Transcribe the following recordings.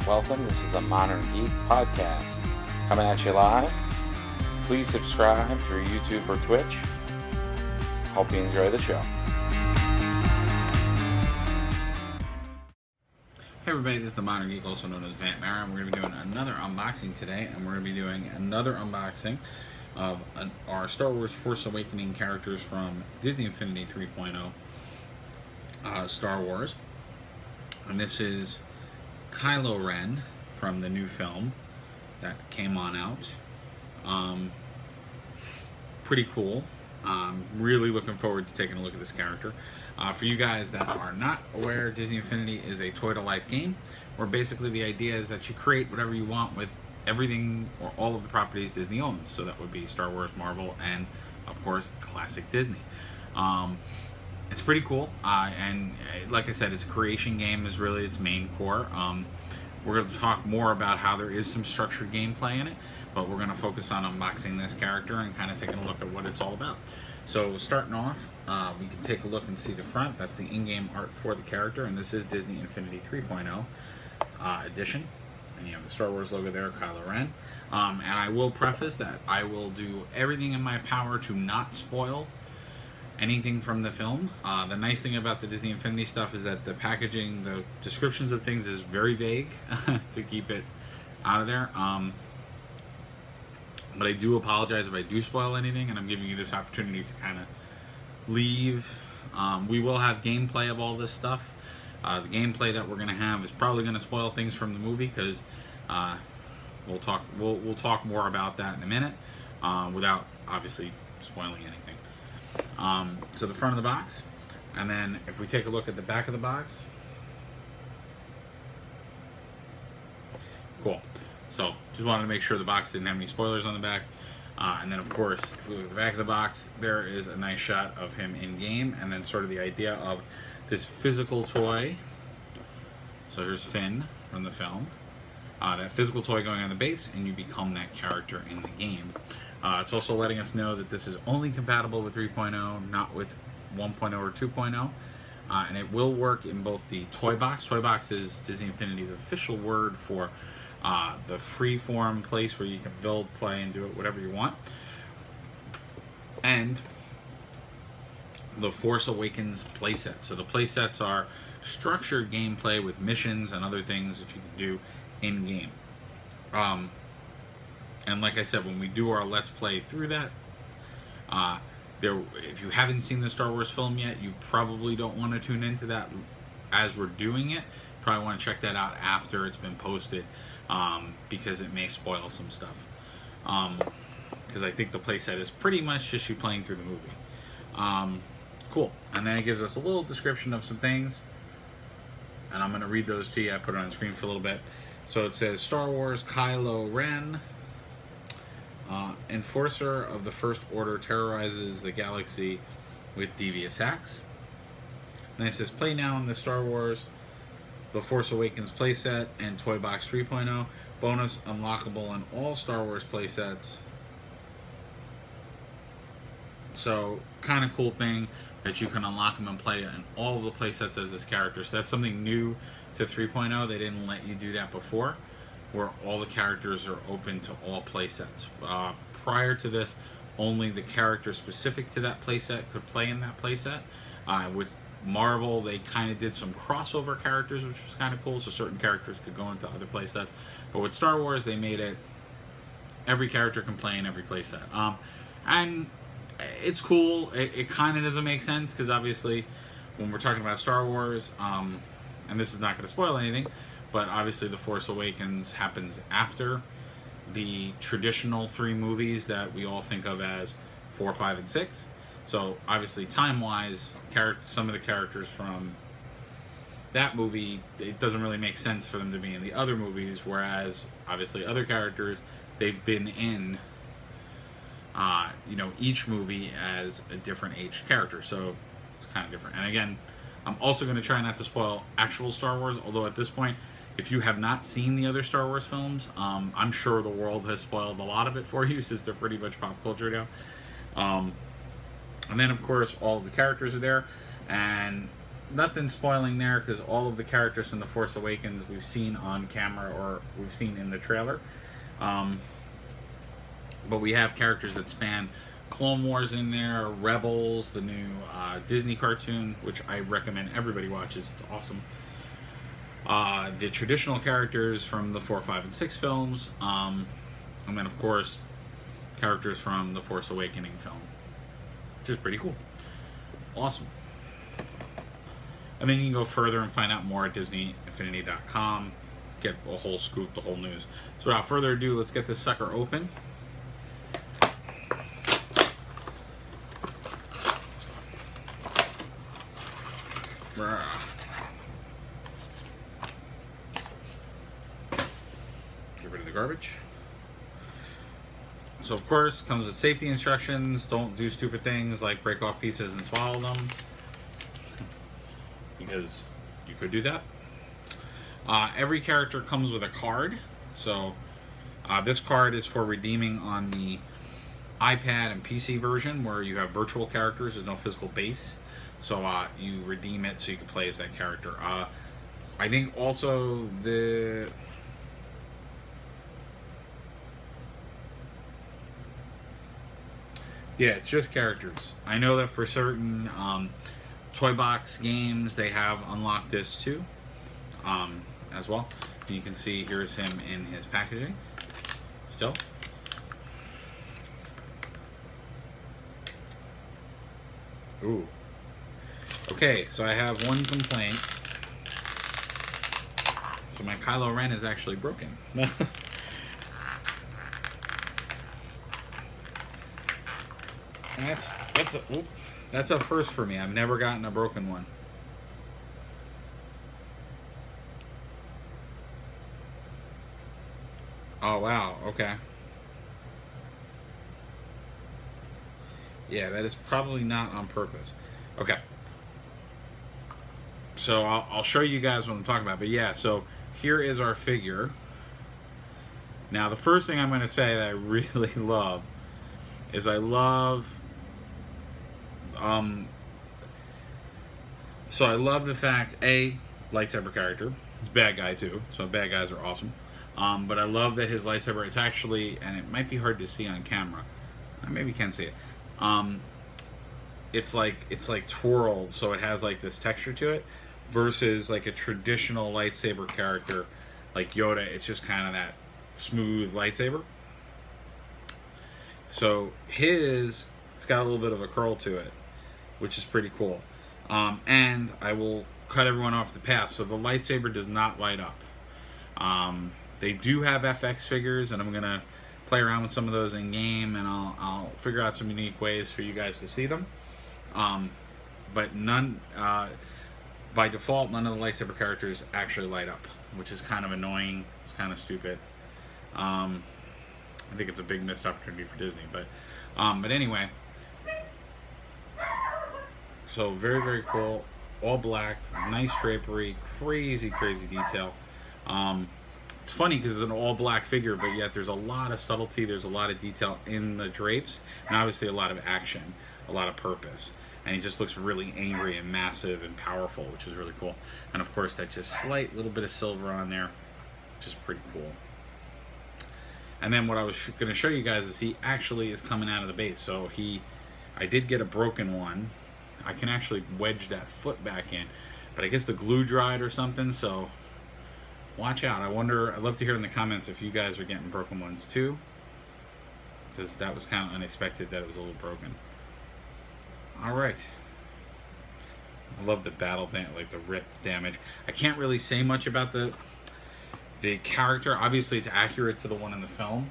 Welcome. This is the Modern Geek Podcast. Coming at you live. Please subscribe through YouTube or Twitch. Hope you enjoy the show. Hey everybody, this is the Modern Geek, also known as Vant Mara. We're going to be doing another unboxing today, and we're going to be doing another unboxing of our Star Wars Force Awakening characters from Disney Infinity 3.0 Star Wars. And this is Kylo Ren from the new film that came on out. Pretty cool. Really looking forward to taking a look at this character. For you guys that are not aware, Disney Infinity is a toy-to-life game where basically the idea is that you create whatever you want with everything or all of the properties Disney owns. So that would be Star Wars, Marvel, and of course classic Disney. It's pretty cool, and like I said, its creation game is really its main core. We're going to talk more about how there is some structured gameplay in it, but we're going to focus on unboxing this character and kind of taking a look at what it's all about. So starting off, we can take a look and see the front. That's the in-game art for the character, and this is Disney Infinity 3.0 edition. And you have the Star Wars logo there, Kylo Ren. And I will preface that I will do everything in my power to not spoil anything from the film. The nice thing about the Disney Infinity stuff is that the packaging, the descriptions of things is very vague to keep it out of there. But I do apologize if I do spoil anything, and I'm giving you this opportunity to kind of leave. We will have gameplay of all this stuff. The gameplay that we're going to have is probably going to spoil things from the movie because we'll talk more about that in a minute without obviously spoiling anything. So the front of the box, and then if we take a look at the back of the box, cool. So just wanted to make sure the box didn't have any spoilers on the back. And then of course, if we look at the back of the box, there is a nice shot of him in game, and then sort of the idea of this physical toy. So here's Finn from the film. That physical toy going on the base, and you become that character in the game. It's also letting us know that this is only compatible with 3.0, not with 1.0 or 2.0. And it will work in both the toy box. Toy box is Disney Infinity's official word for the free-form place where you can build, play, and do it whatever you want. And the Force Awakens playset. So the playsets are structured gameplay with missions and other things that you can do in-game. And like I said, when we do our Let's Play through that, if you haven't seen the Star Wars film yet, you probably don't want to tune into that as we're doing it. Probably want to check that out after it's been posted, because it may spoil some stuff. Because I think the playset is pretty much just you playing through the movie. Cool. And then it gives us a little description of some things, and I'm going to read those to you. I put it on the screen for a little bit. So it says, Star Wars Kylo Ren, enforcer of the First Order, terrorizes the galaxy with devious acts. And it says, play now in the Star Wars The Force Awakens playset and Toy Box 3.0. Bonus unlockable in all Star Wars playsets. So, kind of cool thing that you can unlock them and play in all of the playsets as this character. So that's something new to 3.0. They didn't let you do that before, where all the characters are open to all playsets. Prior to this, only the character specific to that playset could play in that playset. With Marvel, they kind of did some crossover characters, which was kind of cool, so certain characters could go into other playsets. But with Star Wars, they made it every character can play in every playset. And it's cool. It kind of doesn't make sense, because obviously when we're talking about Star Wars, and this is not going to spoil anything, but obviously The Force Awakens happens after the traditional 3 movies that we all think of as 4, 5, and 6. So obviously time-wise, some of the characters from that movie, it doesn't really make sense for them to be in the other movies, whereas obviously other characters, they've been in each movie as a different aged character, so it's kind of different. And again, I'm also going to try not to spoil actual Star Wars, although at this point, if you have not seen the other Star Wars films, I'm sure the world has spoiled a lot of it for you, since they're pretty much pop culture now. And then, of course, all of the characters are there, and nothing spoiling there because all of the characters from The Force Awakens we've seen on camera or we've seen in the trailer. Um, but we have characters that span Clone Wars in there, Rebels, the new Disney cartoon, which I recommend everybody watches. It's awesome. The traditional characters from the 4, 5, and 6 films, and then of course characters from the Force Awakening film, which is pretty cool. Awesome. And then you can go further and find out more at DisneyInfinity.com. Get a whole scoop, the whole news. So without further ado, let's get this sucker open. Get rid of the garbage. So of course, comes with safety instructions. Don't do stupid things like break off pieces and swallow them, because you could do that. Every character comes with a card. So this card is for redeeming on the iPad and PC version, where you have virtual characters. There's no physical base. So you redeem it so you can play as that character. I think also the... Yeah, it's just characters. I know that for certain Toy Box games, they have unlocked this too, as well. And you can see here's him in his packaging still. Ooh. Okay, so I have one complaint. So my Kylo Ren is actually broken. That's a first for me. I've never gotten a broken one. Oh wow, okay. Yeah, that is probably not on purpose. Okay. So I'll show you guys what I'm talking about. But yeah, so here is our figure. Now the first thing I'm going to say that I really love is I love so I love the fact, A, lightsaber character. He's a bad guy too, so bad guys are awesome. But I love that his lightsaber, it's actually, and it might be hard to see on camera, maybe you can see it. It's like twirled, so it has like this texture to it, versus like a traditional lightsaber character like Yoda. It's just kind of that smooth lightsaber. So it's got a little bit of a curl to it, which is pretty cool. And I will cut everyone off the path. So the lightsaber does not light up. They do have FX figures, and I'm gonna play around with some of those in game, and I'll figure out some unique ways for you guys to see them. But none, by default, none of the lightsaber characters actually light up, which is kind of annoying. It's kind of stupid. I think it's a big missed opportunity for Disney, but anyway. So very, very cool. All black, nice drapery, crazy detail. It's funny because it's an all black figure, but yet there's a lot of subtlety, there's a lot of detail in the drapes, and obviously a lot of action, a lot of purpose. And he just looks really angry and massive and powerful, which is really cool. And of course that just slight little bit of silver on there, which is pretty cool. And then what I was going to show you guys is he actually is coming out of the base. So I did get a broken one. I can actually wedge that foot back in, but I guess the glue dried or something, so watch out. I'd love to hear in the comments if you guys are getting broken ones too, because that was kind of unexpected that it was a little broken. Alright. I love the battle, like the rip damage. I can't really say much about the character. Obviously it's accurate to the one in the film,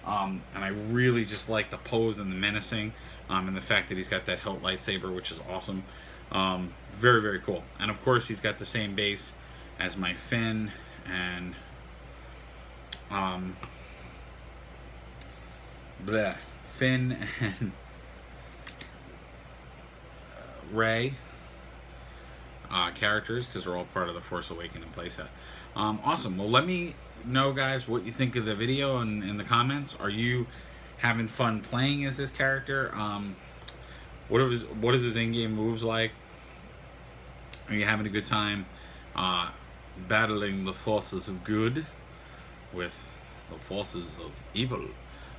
and I really just like the pose and the menacing, and the fact that he's got that hilt lightsaber, which is awesome. Very, very cool. And of course he's got the same base as my Finn and Finn and Rey characters, because they're all part of the Force Awakening playset. Awesome. Well, let me know, guys, what you think of the video in the comments. Are you having fun playing as this character? What is his in-game moves like? Are you having a good time battling the forces of good with the forces of evil?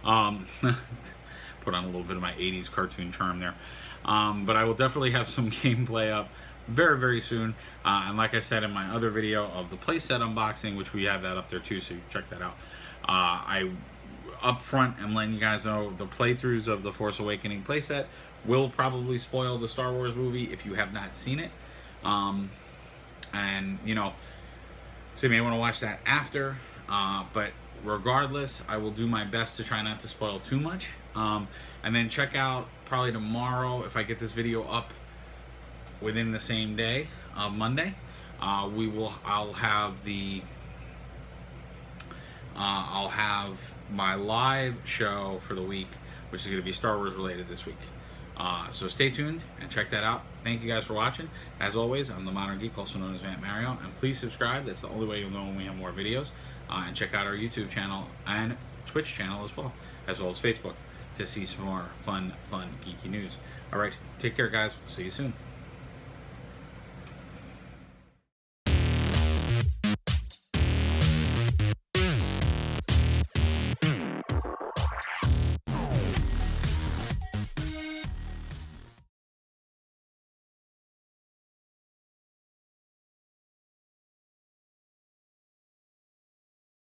Put on a little bit of my 80s cartoon charm there. But I will definitely have some gameplay up very, very soon. And like I said in my other video of the playset unboxing, which we have that up there too, so you can check that out. I up front am letting you guys know the playthroughs of the Force Awakening playset will probably spoil the Star Wars movie if you have not seen it. And you know, so you may want to watch that after, but regardless, I will do my best to try not to spoil too much. And then check out probably tomorrow, if I get this video up within the same day of Monday, I'll have my live show for the week, which is going to be Star Wars related this week. So stay tuned and check that out. Thank you guys for watching. As always, I'm the Modern Geek, also known as Vamp Mario, and please subscribe. That's the only way you'll know when we have more videos. And check out our YouTube channel and Twitch channel as well as Facebook, to see some more fun geeky news. All right, take care, guys. See you soon.